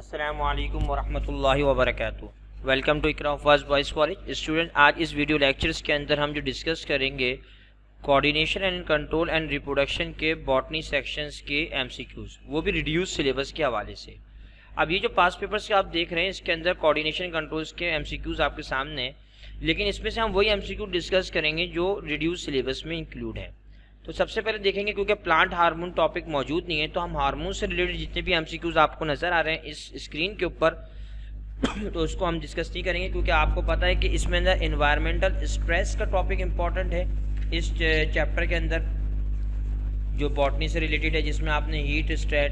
अस्सलामुअलैकुम वरहमतुल्लाहि वबरकातुहू। Welcome to Iqra first boys college. Student, आज इस वीडियो लेक्चर्स के अंदर हम जो डिस्कस करेंगे coordination and control and reproduction के बॉटनी सेक्शंस के एमसीक्यूज़, वो भी रिड्यूस सिलेबस के हवाले से। अब ये जो पास पेपर्स के आप देख रहे हैं, इसके अंदर कोऑर्डिनेशन कंट्रोल्स के एमसीक्यूज़ आपके सामने हैं, लेकिन इसमें से हम वही एमसीक्यू डिस्कस करेंगे जो रिड्यूस सिलेबस में इंक्लूड है। तो सबसे पहले देखेंगे, क्योंकि प्लांट हार्मोन टॉपिक मौजूद नहीं है, तो हम हार्मोन से रिलेटेड जितने भी एमसीक्यूज आपको नज़र आ रहे हैं इस स्क्रीन के ऊपर तो उसको हम डिस्कस नहीं करेंगे, क्योंकि आपको पता है कि इसमें अंदर इन्वायरमेंटल स्ट्रेस का टॉपिक इंपॉर्टेंट है इस चैप्टर के अंदर, जो बॉटनी से रिलेटेड है, जिसमें आपने heat stress,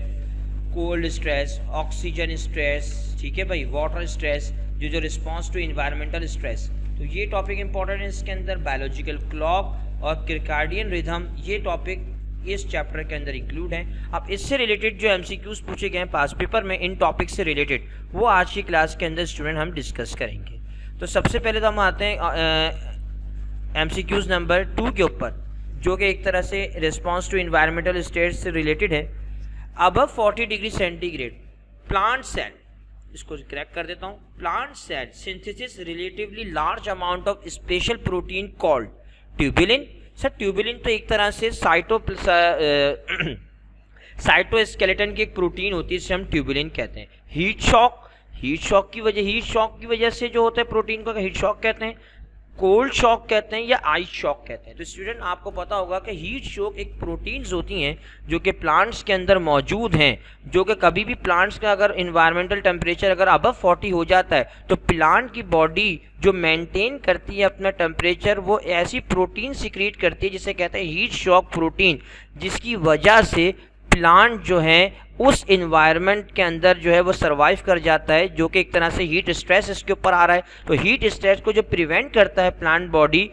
cold stress, oxygen stress, ठीक है भाई, वाटर स्ट्रेस, जो रिस्पॉन्स टू इन्वायरमेंटल स्ट्रेस, तो ये टॉपिक इंपॉर्टेंट है इसके अंदर। बायोलॉजिकल क्लॉक और किरकार्डियन रिदम, ये टॉपिक इस चैप्टर के अंदर इंक्लूड हैं। अब इससे रिलेटेड जो एमसीक्यूज पूछे गए हैं पास पेपर में इन टॉपिक से रिलेटेड, वो आज की क्लास के अंदर स्टूडेंट हम डिस्कस करेंगे। तो सबसे पहले तो हम आते हैं एमसीक्यूज नंबर 2 के ऊपर, जो कि एक तरह से रिस्पॉन्स टू इन्वायरमेंटल स्टेट से रिलेटेड है। Above 40 degree centigrade plant cell, इसको क्रैक कर देता हूँ, plant cell synthesis relatively large amount of special protein called tubulin. Sir, tubulin तो एक तरह से साइटोस्केलेटन की एक प्रोटीन होती है, जिसे हम ट्यूबुलिन कहते हैं। हीट शॉक की वजह से जो होता है प्रोटीन को हीट शॉक कहते हैं, कोल्ड शॉक कहते हैं या आइस शॉक कहते हैं। तो स्टूडेंट, आपको पता होगा कि हीट शॉक एक प्रोटीन्स होती हैं जो कि प्लांट्स के अंदर मौजूद हैं, जो कि कभी भी प्लांट्स का अगर इन्वायरमेंटल टेम्परेचर अगर अबव 40 हो जाता है तो प्लांट की बॉडी जो मेंटेन करती है अपना टेम्परेचर, वो ऐसी प्रोटीन सिक्रीट करती है जिसे कहते हैं हीट शॉक प्रोटीन, जिसकी वजह से प्लांट जो है उस इन्वायरमेंट के अंदर जो है वो सर्वाइव कर जाता है, जो कि एक तरह से हीट स्ट्रेस इसके ऊपर आ रहा है। तो हीट स्ट्रेस को जो प्रिवेंट करता है plant body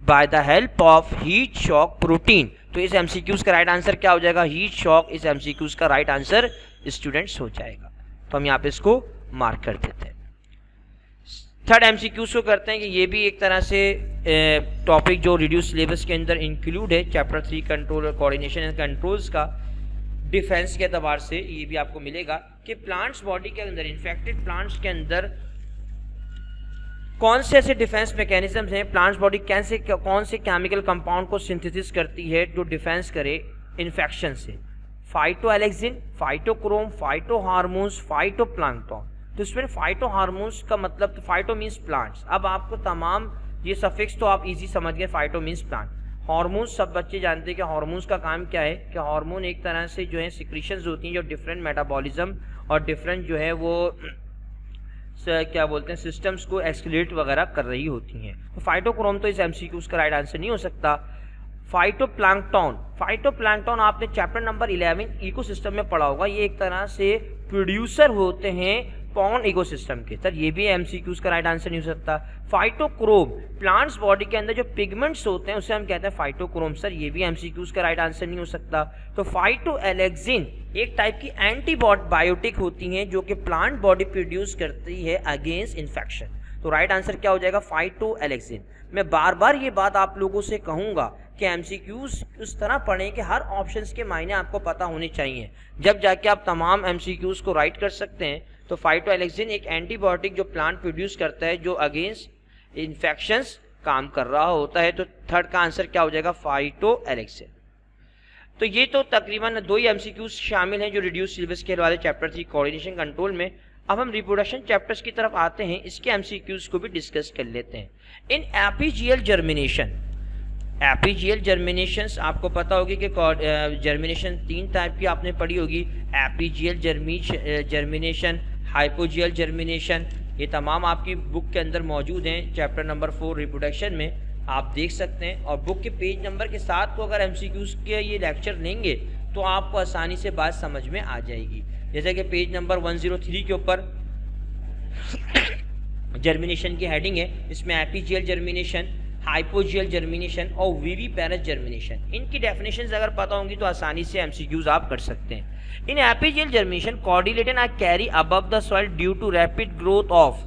by the help of heat shock protein. तो इस एमसीक्यूज का राइट आंसर क्या हो जाएगा? हीट शॉक इस एमसीक्यूज का राइट आंसर स्टूडेंट्स हो जाएगा। तो हम यहाँ पे इसको मार्क कर देते हैं। थर्ड एमसीक्यूज को करते हैं कि ये भी एक तरह से टॉपिक जो रिड्यूस सिलेबस के अंदर इंक्लूड है, chapter 3 control coordination and controls का। डिफेंस के अतबार से ये भी आपको मिलेगा कि प्लांट्स बॉडी के अंदर, इन्फेक्टेड प्लांट्स के अंदर कौन से ऐसे डिफेंस मैकेनिज्म्स हैं, प्लांट्स बॉडी कौन से केमिकल कंपाउंड को सिंथेसिस करती है जो डिफेंस करे इन्फेक्शन से। फाइटोएलेक्सिन, फाइटोक्रोम, फाइटोहार्मोन्स, फाइटोप्लैंक्टन। तो इसमें फाइटो हार्मोन्स का मतलब, तो फाइटो मीन्स प्लांट्स। अब आपको तमाम ये सफिक्स तो आप इजी समझ गए, फाइटो मीन्स प्लांट। हार्मोन्स सब बच्चे जानते हैं कि हार्मोन्स का काम क्या है, कि हार्मोन एक तरह से जो है सिक्रीशंस होती हैं जो डिफरेंट मेटाबॉलिज्म और डिफरेंट जो है वो क्या बोलते हैं सिस्टम्स को एक्सक्रीट वगैरह कर रही होती हैं। तो फाइटोक्रोम तो इस एमसीक्यू का राइट आंसर नहीं हो सकता। फाइटोप्लैंक्टन आपने चैप्टर नंबर 11 इकोसिस्टम में पढ़ा होगा। ये एक तरह से प्रोड्यूसर होते हैं पॉन्ड इकोसिस्टम के। सर, ये भी एमसीक्यूज का राइट आंसर नहीं हो सकता। फाइटोक्रोम, प्लांट्स बॉडी के अंदर जो पिगमेंट्स होते हैं उसे हम कहते हैं फाइटोक्रोम। सर, ये भी एमसीक्यूज का राइट आंसर नहीं हो सकता। तो फाइटोएलेक्सिन एक टाइप की एंटीबायोटिक होती हैं जो कि प्लांट बॉडी प्रोड्यूस करती है अगेंस्ट इन्फेक्शन। तो राइट आंसर क्या हो जाएगा? फाइटोएलेक्सिन। मैं बार बार ये बात आप लोगों से कहूँगा कि एमसीक्यूज उस तरह पढ़ें कि हर ऑप्शंस के मायने आपको पता होने चाहिए, जब जाके आप तमाम एमसीक्यूज को राइट कर सकते हैं। तो फाइटोएलेक्सिन एक एंटीबायोटिक जो प्लांट प्रोड्यूस करता है जो अगेंस्ट इन्फेक्शंस काम कर रहा होता है। तो थर्ड का आंसर क्या हो जाएगा? फाइटोएलेक्सिन। तो ये तो तकरीबन 2 ही एमसीक्यूज शामिल हैं जो रिड्यूस सिलेबस के हवाले चैप्टर 3 कोऑर्डिनेशन कंट्रोल में। अब हम रिप्रोडक्शन चैप्टर्स की तरफ आते हैं, इसके एमसीक्यूज को भी डिस्कस कर लेते हैं। इन एपीजियल जर्मिनेशंस आपको पता होगी कि जर्मिनेशन 3 टाइप की आपने पढ़ी होगी। एपीजियल जर्मिनेशन, हाइपोजियल जर्मिनेशन, ये तमाम आपकी बुक के अंदर मौजूद हैं। चैप्टर नंबर 4 रिप्रोडक्शन में आप देख सकते हैं, और बुक के पेज नंबर के साथ तो अगर एमसीक्यूज के ये लेक्चर लेंगे तो आपको आसानी से बात समझ में आ जाएगी। जैसे कि पेज नंबर 103 के ऊपर जर्मिनेशन की हेडिंग है, इसमें एपीजियल जर्मिनेशन, हाइपोजियल जर्मिनेशन और विविपेरस जर्मिनेशन, इनकी डेफिनेशंस अगर पता होंगी तो आसानी से एमसीक्यूज आप कर सकते हैं। In epigeal germination coordinated are carry above the soil due to rapid growth of.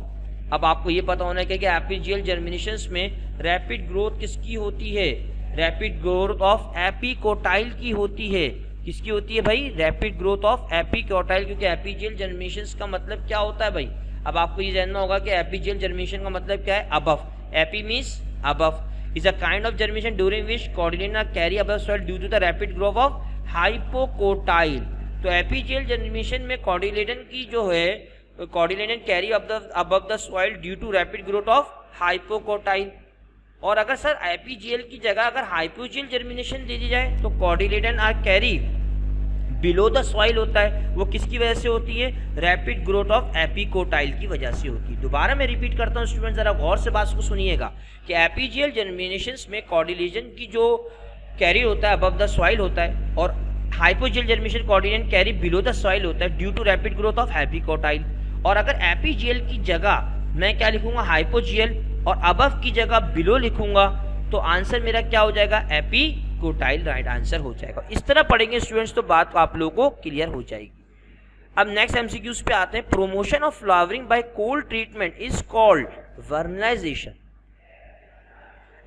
अब आपको ये पता होना है कि एपीजियल जर्मिनेशंस में रैपिड ग्रोथ किसकी होती है? रैपिड ग्रोथ ऑफ एपिकोटाइल की होती है। किसकी होती है भाई? रैपिड ग्रोथ ऑफ एपिक्योटाइल, क्योंकि एपीजियल जर्मिनेशन का मतलब क्या होता है भाई? अब आपको ये जानना होगा कि एपीजियल जर्मिनेशन का मतलब क्या है? Above, AP means above, is a kind of germination during which cotyledon carry above soil due to the rapid growth of hypocotyle। तो एपीजियल जर्मिनेशन में कॉटिलेडन की जो है, cotyledon carry above the soil due to rapid growth of hypocotyl. और अगर sir epigeal की जगह अगर हाइपोजियल जर्मिनेशन दे दी जाए तो cotyledon are carry below the soil होता है, वो किसकी वजह से होती है? रैपिड ग्रोथ ऑफ एपिकोटाइल की वजह से होती है। दोबारा मैं रिपीट करता हूँ स्टूडेंट, जरा गौर से बात को सुनिएगा कि एपीजियल जर्मिनेशंस में कॉटिलेडन की जो कैरी होता है अबव द सॉइल होता है, और hypogeal germination cotyledon carry below the soil होता है due to rapid growth of epicotyl. और अगर एपीजियल की जगह मैं क्या लिखूंगा? हाइपोजियल, और अबव की जगह बिलो लिखूंगा, तो आंसर मेरा क्या हो जाएगा? एपिकोटाइल राइट आंसर हो जाएगा। इस तरह पढ़ेंगे स्टूडेंट्स तो बात आप लोगों को क्लियर हो जाएगी। अब नेक्स्ट एमसीक्यूज पे आते हैं। Promotion of flowering by cold treatment is called vernalization.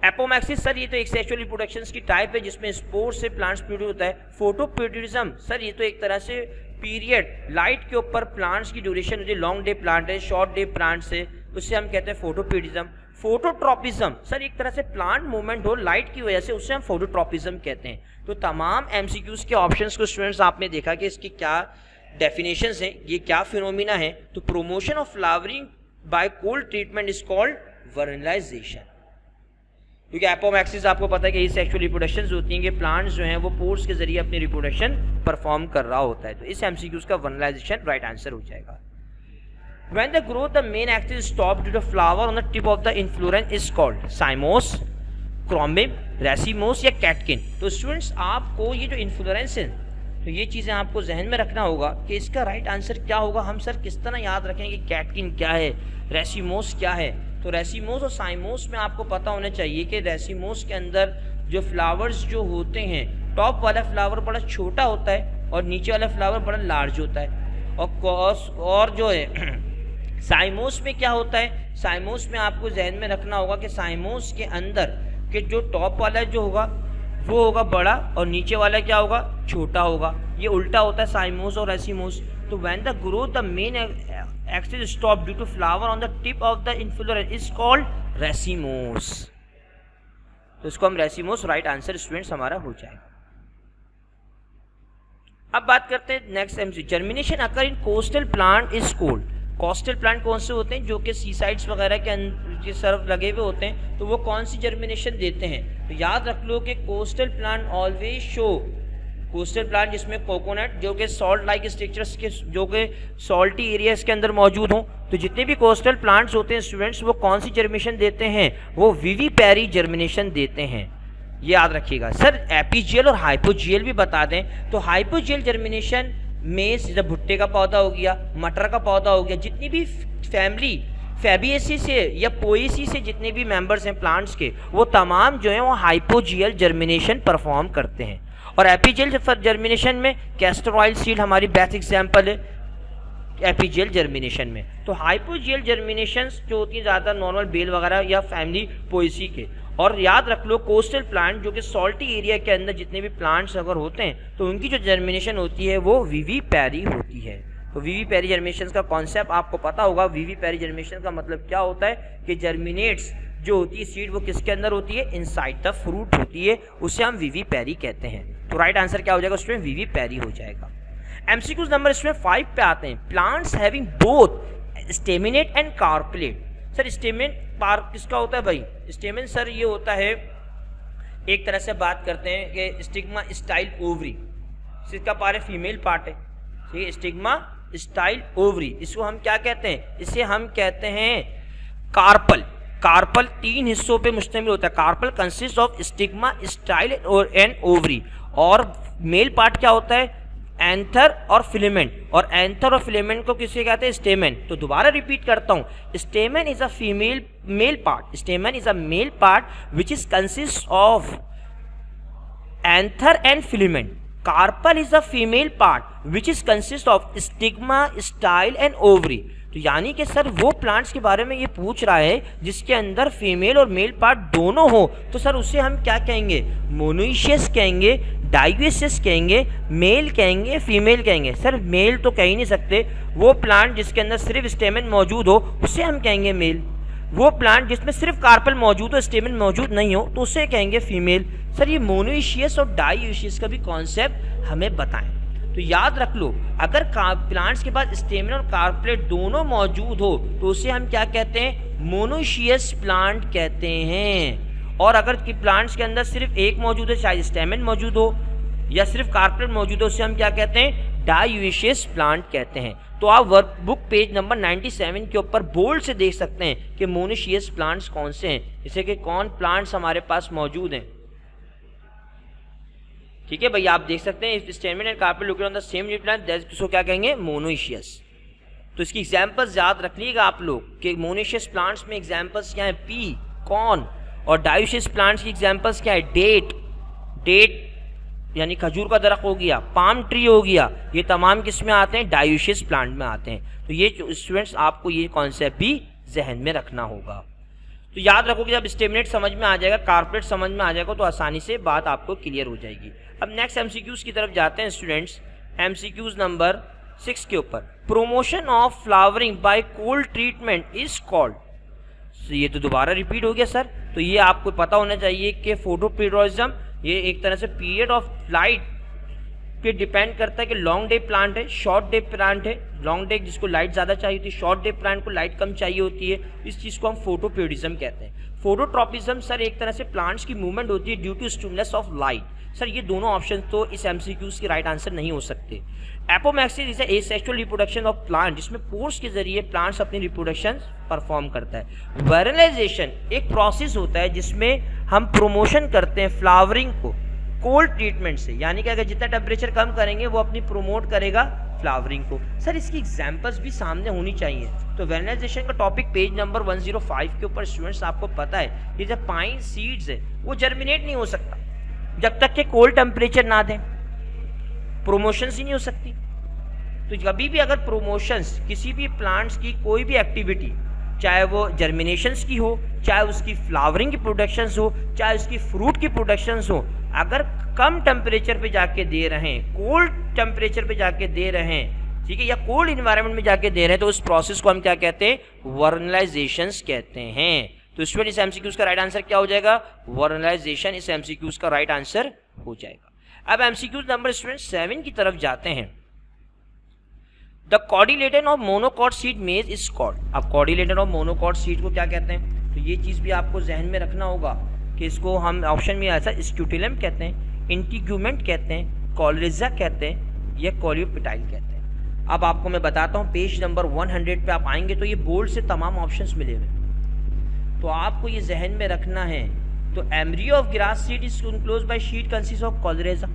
Apomixis sir ये तो एक सेक्सुअल रिप्रोडक्शन की टाइप है जिसमें स्पोर से प्लांट्स प्रोड्यूस होता है। फोटोप्रोड्यूटिज्म सर ये तो एक तरह से पीरियड लाइट के ऊपर प्लांट्स की ड्यूरेशन होती है, लॉन्ग डे प्लांट है, शॉर्ट डे प्लांट्स है, उससे हम कहते हैं फोटोप्रोड्यूटिज्म। फोटोट्रॉपिज्म सर एक तरह से प्लांट मूवमेंट हो लाइट की वजह से, उससे हम फोटोट्रॉपिज्म कहते हैं। तो तमाम एमसीक्यूज के ऑप्शंस को स्टूडेंट्स आपने देखा कि इसकी क्या डेफिनेशंस हैं, ये क्या फिनोमिना है। तो promotion of flowering by cold treatment is called vernalization. क्योंकि एपोमैक्सिस आपको पता है कि ये सेक्सुअल रिप्रोडक्शंस होती हैं कि प्लांट्स जो हैं वो पोर्स के जरिए अपनी रिप्रोडक्शन परफॉर्म कर रहा होता है। तो इस एमसीक्यूज का वर्नलाइजेशन राइट आंसर हो जाएगा। When the growth the main axis is stopped due to flower on the tip of the inflorescence is called cymose, chromium, racemose या catkin। तो स्टूडेंट्स आपको ये जो इन्फ्लोरेंस है तो ये चीज़ें आपको जहन में रखना होगा कि इसका राइट आंसर क्या होगा। हम सर किस तरह याद रखें कि कैटकिन क्या है, रेसिमोस क्या है? तो रेसिमोस और साइमोस में आपको पता होना चाहिए कि रेसिमोस के अंदर जो फ्लावर्स जो होते हैं, टॉप वाला फ्लावर बड़ा छोटा होता है और नीचे वाला फ्लावर बड़ा लार्ज होता है। और जो है साइमोस में क्या होता है? साइमोस में आपको जहन में रखना होगा कि साइमोस के अंदर के जो टॉप वाला जो होगा वो होगा बड़ा और नीचे वाला क्या होगा? छोटा होगा। ये उल्टा होता है साइमोस और रेसिमोस। तो when the growth the main axis stop due to flower on the tip of the inflorescence is called racemose. तो इसको हम रेसिमोस राइट आंसर स्टूडेंट्स हमारा हो जाएगा। अब बात करते हैं next MCQ. Germination occur in coastal plant is called. Coastal plant कौन से होते हैं? जो कि सी साइड्स वगैरह के सरफ लगे हुए होते हैं, तो वो कौन सी जर्मिनेशन देते हैं? तो याद रख लो कि coastal plant always show, coastal plant जिसमें कोकोनट जो कि सॉल्ट लाइक स्ट्रक्चर्स के जो कि सॉल्टी एरियाज के अंदर मौजूद हों, तो जितने भी कोस्टल प्लांट्स होते हैं स्टूडेंट्स वो कौन सी जर्मिनेशन देते हैं? वो विविपैरी जर्मिनेशन देते हैं। ये याद रखिएगा। सर एपीजियल और हाइपोजियल भी बता दें तो हाइपोजियल जर्मिनेशन में जैसे भुट्टे का पौधा हो गया, मटर का पौधा हो गया, जितनी भी फैमिली फैबिएसी से या पोएसी से जितने भी मेंबर्स हैं प्लांट्स के, वो तमाम जो हैं वो हाइपोजियल जर्मिनेशन परफॉर्म करते हैं। और एपीजियल जर्मिनेशन में कैस्टर ऑयल सीड हमारी बेस्ट एग्जांपल है एपीजियल जर्मिनेशन में। तो हाइपोजियल जर्मिनेशंस जो होती हैं ज़्यादा नॉर्मल बेल वगैरह या फैमिली पोएसी के। और याद रख लो कोस्टल प्लांट जो कि सॉल्टी एरिया के अंदर जितने भी प्लांट्स अगर होते हैं तो उनकी जो जर्मिनेशन होती है वो विविपैरी होती है। तो विविपैरी जर्मिनेशन का कॉन्सेप्ट आपको पता होगा। विविपैरी जर्मिनेशन का मतलब क्या होता है कि जर्मिनेट्स जो होती है सीड वो किसके अंदर होती है? इनसाइड द फ्रूट होती है, उसे हम विविपैरी कहते हैं। तो राइट आंसर क्या हो जाएगा स्टूडेंट? विविपैरी हो जाएगा। एमसीक्यूज नंबर स्टूडेंट 5 पे आते हैं। Plants having both staminate and carpellate. Sir stamen part किसका होता है भाई? स्टेमिन सर ये होता है, एक तरह से बात करते हैं कि स्टिग्मा स्टाइल ओवरी, इसका पार्ट है फीमेल पार्ट है, ठीक है, स्टिग्मा स्टाइल ओवरी। इसको हम क्या कहते हैं? इसे हम कहते हैं कार्पल। कार्पल 3 हिस्सों पे मुश्तमिल होता है। Carpel consist of stigma style and ovary. और मेल पार्ट क्या होता है? एंथर और फिलेमेंट। और एंथर और फिलेमेंट को किसे कहते हैं? स्टेमन। तो दोबारा रिपीट करता हूं, stamen is a female male part. Stamen is a male part which is consist of anther and filament. Carpel is a female part which is consist of stigma style and ovary. तो यानी कि sir वो plants के बारे में ये पूछ रहा है जिसके अंदर फीमेल और मेल पार्ट दोनों हो, तो सर उसे हम क्या कहेंगे, मोनोइशियस कहेंगे, डाइयोसियस कहेंगे, मेल कहेंगे, फीमेल कहेंगे। सर मेल तो कह ही नहीं सकते, वो प्लांट जिसके अंदर सिर्फ स्टेमन मौजूद हो उसे हम कहेंगे मेल, वो प्लांट जिसमें सिर्फ कार्पल मौजूद हो स्टेमन मौजूद नहीं हो तो उसे कहेंगे फीमेल। सर ये मोनोइशियस और डाइयोसियस का भी कॉन्सेप्ट हमें बताएं। तो याद रख लो, अगर प्लांट्स के पास स्टेमन और कार्पलेट दोनों मौजूद हो तो उसे हम क्या कहते हैं, मोनोइशियस प्लांट कहते हैं। और अगर प्लांट्स के अंदर सिर्फ एक मौजूद है, चाहे स्टेमन मौजूद हो या सिर्फ कार्पलेट मौजूद हो, उसे हम क्या कहते हैं, डाइयोसियस प्लांट कहते हैं। तो आप वर्कबुक पेज नंबर 97 के ऊपर बोल्ड से देख सकते हैं कि मोनोइशियस प्लांट्स कौन से हैं, जैसे कि कौन प्लांट्स हमारे पास मौजूद हैं। ठीक है भाई, आप देख सकते हैं स्टेमन and carpet located on the same leaf plant, इसको क्या कहेंगे, मोनोइशियस। तो इसकी एग्जांपल्स याद रख लीजिएगा आप लोग कि मोनोइशियस प्लांट्स में एग्जांपल्स क्या है, पी, कॉर्न, और डाइयोसियस प्लांट्स की एग्जांपल्स क्या है, डेट यानी खजूर का दरख्त हो गया, पाम ट्री हो गया, ये तमाम किस में आते हैं, डाइयोसियस प्लांट में आते हैं। तो ये स्टूडेंट्स आपको ये कॉन्सेप्ट भी जहन में रखना होगा। तो याद रखो कि जब स्टेमनेट समझ में आ जाएगा, कार्पेट समझ में आ जाएगा, तो आसानी से बात आपको क्लियर हो जाएगी। अब नेक्स्ट एमसीक्यूज की तरफ जाते हैं स्टूडेंट्स। एमसीक्यूज नंबर 6 के ऊपर, promotion of flowering by cold treatment is called. ये तो दोबारा रिपीट हो गया सर। तो ये आपको पता होना चाहिए कि फोटोपीरियोडिज्म ये एक तरह से पीरियड ऑफ लाइट पे डिपेंड करता है कि लॉन्ग डे प्लांट है, शॉर्ट डे प्लांट है। लॉन्ग डे जिसको लाइट ज़्यादा चाहिए होती है, शॉर्ट डे प्लांट को लाइट कम चाहिए होती है। इस चीज़ को हम फोटोपीरियोडिज्म कहते हैं। फोटोट्रॉपिज्म सर एक तरह से प्लांट्स की मूवमेंट होती है due to stimulus of light. Sir ये दोनों ऑप्शन तो इस एमसीक्यूज के राइट आंसर नहीं हो सकते। Apomixis is asexual reproduction of plant, जिसमें पोर्स के जरिए प्लांट्स अपनी रिप्रोडक्शन परफॉर्म करता है। वायरलाइजेशन एक प्रोसेस होता है जिसमें हम प्रोमोशन करते हैं फ्लावरिंग को कोल्ड ट्रीटमेंट से, यानी कि अगर जितना टेम्परेचर कम करेंगे वो अपनी प्रोमोट करेगा फ्लावरिंग को। सर इसकी एग्जांपल्स भी सामने होनी चाहिए। तो वेलाइजेशन का टॉपिक पेज नंबर 105 के ऊपर स्टूडेंट्स आपको पता है कि जब पाइन सीड्स है वो जर्मिनेट नहीं हो सकता जब तक कि कोल्ड टेम्परेचर ना दें, प्रोमोशंस ही नहीं हो सकती। तो कभी भी अगर प्रोमोशंस किसी भी प्लांट्स की कोई भी एक्टिविटी, चाहे वो जर्मिनेशंस की हो, चाहे उसकी फ्लावरिंग की प्रोडक्शंस हो, चाहे उसकी फ्रूट की प्रोडक्शंस हो, अगर कम टेम्परेचर पे जाके दे रहे हैं, कोल्ड टेम्परेचर पे जाके दे रहे हैं, ठीक है, या कोल्ड इन्वायरमेंट में जाके दे रहे हैं, तो उस प्रोसेस को हम क्या कहते हैं, वर्नलाइजेशंस कहते हैं। तो स्टूडेंट इस एमसीक्यूज का राइट आंसर क्या हो जाएगा, वर्नलाइजेशन इस एमसीक्यूज का राइट आंसर हो जाएगा। अब एमसीक्यूज नंबर स्टूडेंट 7 की तरफ जाते हैं। The cotyledon of monocot seed मेज इज कॉल्ड। अब कॉर्डिलेटन ऑफ मोनोकॉट सीड को क्या कहते हैं, तो ये चीज़ भी आपको जहन में रखना होगा कि इसको हम ऑप्शन में ऐसा स्क्यूटिलम कहते हैं, इंटीग्यूमेंट कहते हैं, कॉलरेजा कहते हैं, या कॉलियोपिटाइल कहते हैं। अब आपको मैं बताता हूँ, पेज नंबर 100 पे आप आएंगे तो ये बोर्ड से तमाम ऑप्शंस मिले हुए, तो आपको ये जहन में रखना है। तो embryo of grass seed is enclosed by sheet consist of coleorhiza.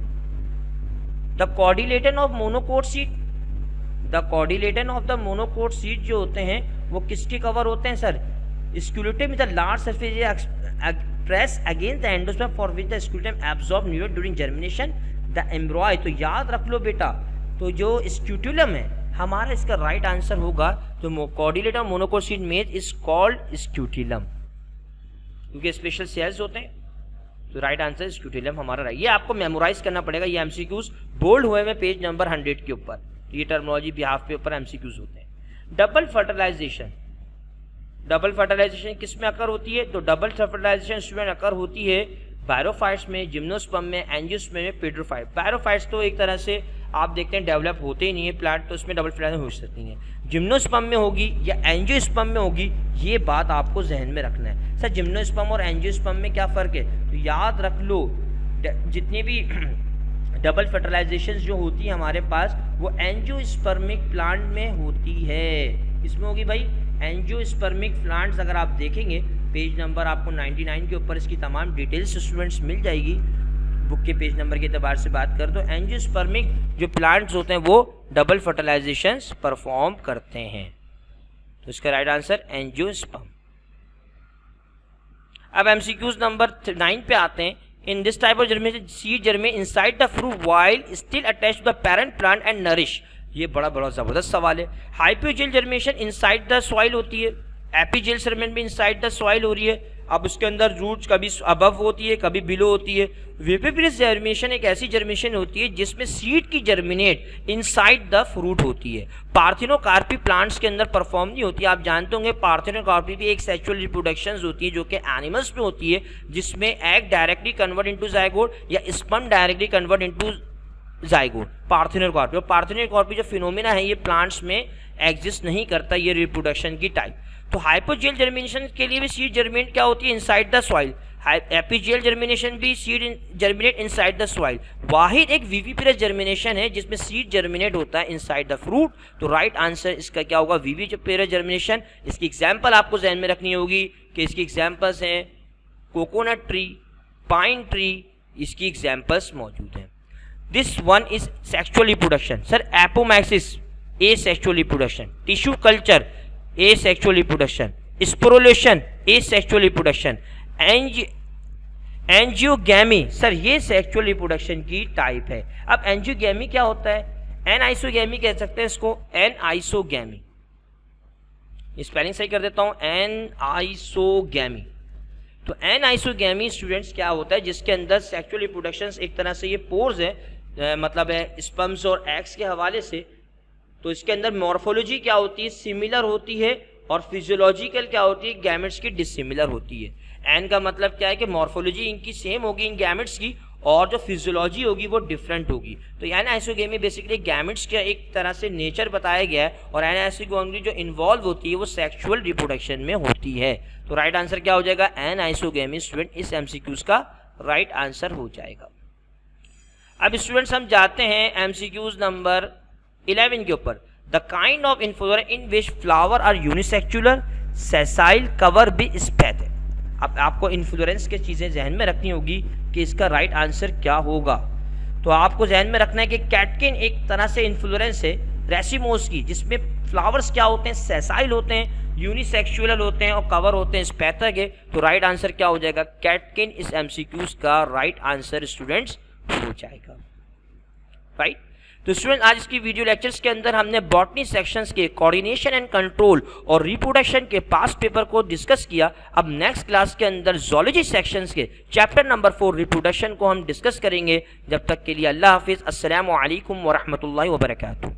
The cotyledon of monocot seed, the cotyledon of the monocot seed जो होते हैं वो किसके कवर होते हैं sir, scutellum with a large surface press against the endosperm for which the scutellum absorb nutrient during germination the embryo. तो याद रख लो बेटा, तो जो स्क्यूटुलम है हमारा इसका राइट आंसर होगा, तो कॉर्डिलेटन मोनोकोट सीड मेज इज कॉल्ड स्क्यूटिलम, क्योंकि स्पेशल सेल्स होते हैं। तो राइट आंसर स्क्यूटिलम हमारा राइट। ये आपको मेमोराइज करना पड़ेगा, ये एमसीक्यूज बोल्ड हुए में पेज नंबर 100 के ऊपर, ये टर्मिनोलॉजी बिहाफ पे ऊपर एमसीक्यूज होते हैं। डबल फर्टिलाइजेशन, डबल फर्टिलाइजेशन किस में अकर होती है, तो डबल फर्टिलाइजेशन स्टूडेंट अकर होती है बायरोफाइट्स में, जिम्नोस्पर्म में, एंजियोस्पर्म में, पेड्रोफाइट। बायरोफाइट्स तो एक तरह से आप देखते हैं डेवलप होते ही नहीं है प्लांट, तो उसमें डबल फर्टिलाइजेशन हो सकती है। जिम्नोस्पर्म में होगी या एंजियोस्पर्म में होगी, ये बात आपको जहन में रखना है। सर जिम्नोस्पर्म और एंजियोस्पर्म में क्या फ़र्क है, तो याद रख लो जितनी भी डबल फर्टिलाइजेशन जो होती है हमारे पास वो एंजियोस्पर्मिक प्लांट में होती है। इसमें होगी भाई एंजियोस्पर्मिक प्लांट्स। अगर आप देखेंगे पेज नंबर आपको 99 के ऊपर इसकी तमाम डिटेल्स स्टूडेंट्स मिल जाएगी, बुक के पेज नंबर के एतबार से बात कर तो एंजियोस्पर्मिक जो प्लांट्स होते हैं वो डबल फर्टिलाइजेशंस परफॉर्म करते हैं। तो इसका राइट आंसर एंजियोस्पर्म। अब एमसीक्यूज नंबर 9 पे आते हैं। In this type of germination seed germinate inside the fruit while still attached to the parent plant and nourish ये बड़ा बड़ा ज़बरदस्त सवाल है। Hypogeal germination inside the soil होती है, एपिजेल जर्मिनेशन भी इनसाइड द सॉइल हो रही है। अब उसके अंदर रूट्स कभी अबव होती है कभी बिलो होती है। विपिपिरस जर्मिनेशन एक ऐसी जर्मिनेशन होती है जिसमें सीड की जर्मिनेट इनसाइड द फ्रूट होती है। पार्थिनोकार्पी प्लांट्स के अंदर परफॉर्म नहीं होती। आप जानते होंगे पार्थिनोकार्पी भी एक सेक्सुअल रिप्रोडक्शन होती है जो कि एनिमल्स में होती है, जिसमें egg directly convert into zygote या sperm directly convert into zygote. Parthenocarpy और पार्थिनोकार्पी जो फिनोमिना है ये प्लांट्स में एग्जिस्ट नहीं करता, ये रिप्रोडक्शन की टाइप। तो हाइपोजेल जर्मिनेशन के लिए भी सीड जर्मिनेट क्या होती है inside the soil, epigeal germination भी seed germinate inside the soil. वाहिद एक विविपिरस जर्मिनेशन है जिसमें सीड जर्मिनेट होता है इनसाइड द फ्रूट। तो राइट आंसर इसका क्या होगा, विविपिरस जर्मिनेशन। इसकी एग्जांपल आपको जहन में रखनी होगी कि इसकी एग्जांपल्स हैं कोकोनट ट्री, पाइन ट्री, इसकी एग्जांपल्स मौजूद हैं। This one is sexual reproduction. Sir apomixis a sexual reproduction, tissue culture a sexual reproduction, sporulation a sexual reproduction, angiogamy sir ये सेक्सुअल रिप्रोडक्शन की टाइप है। अब एंजियोगैमी क्या होता है, एनआइसोगैमी कह सकते हैं इसको, एनआइसोगैमी, स्पेलिंग सही कर देता हूं, एनआइसोगैमी। तो एनआइसोगैमी स्टूडेंट्स क्या होता है, जिसके अंदर सेक्सुअल रिप्रोडक्शन एक तरह से ये पोर्स है, मतलब है स्पर्म्स और एग्स के हवाले से। तो इसके अंदर मॉर्फोलॉजी क्या होती है, सिमिलर होती है, और फिजियोलॉजिकल क्या होती है, गैमेट्स की डिसिमिलर होती है। एन का मतलब क्या है कि मॉर्फोलॉजी इनकी सेम होगी इन गैमेट्स की, और जो फिजियोलॉजी होगी वो डिफरेंट होगी। तो एनआइसोगैमी बेसिकली गैमेट्स का एक तरह से नेचर बताया गया है, और एनआइसोगैमी जो इन्वॉल्व होती है वो सेक्सुअल रिप्रोडक्शन में होती है। तो राइट आंसर क्या हो जाएगा, एनआइसोगैमी। स्टूडेंट इस एमसीक्यूज का राइट आंसर हो जाएगा। अब स्टूडेंट्स हम जाते हैं एमसीक्यूज नंबर 11 के ऊपर। The kind of inflorescence in which flower are unisexual, sessile, cover by spathe. अब आपको इन्फ्लोरेंस की चीज़ें जहन में रखनी होगी कि इसका राइट आंसर क्या होगा। तो आपको जहन में रखना है कि कैटकिन एक तरह से इन्फ्लोरेंस है रेसिमोस की, जिसमें फ्लावर्स क्या होते हैं, सेसाइल होते हैं, यूनिसेक्सुअल होते हैं, और कवर होते हैं स्पैथक है। तो राइट आंसर क्या हो जाएगा, कैटकिन। इस एमसीक्यूज का राइट आंसर स्टूडेंट्स हो जाएगा। राइट। तो स्टूडेंट आज इसकी वीडियो लेक्चर्स के अंदर हमने बॉटनी सेक्शंस के कोऑर्डिनेशन एंड कंट्रोल और रिप्रोडक्शन के पास्ट पेपर को डिस्कस किया। अब नेक्स्ट क्लास के अंदर ज़ूलॉजी सेक्शंस के चैप्टर नंबर 4 रिप्रोडक्शन को हम डिस्कस करेंगे। जब तक के लिए अल्लाह हाफिज़। अस्सलामु अलैकुम व रहमतुल्लाहि व बरकातुहू।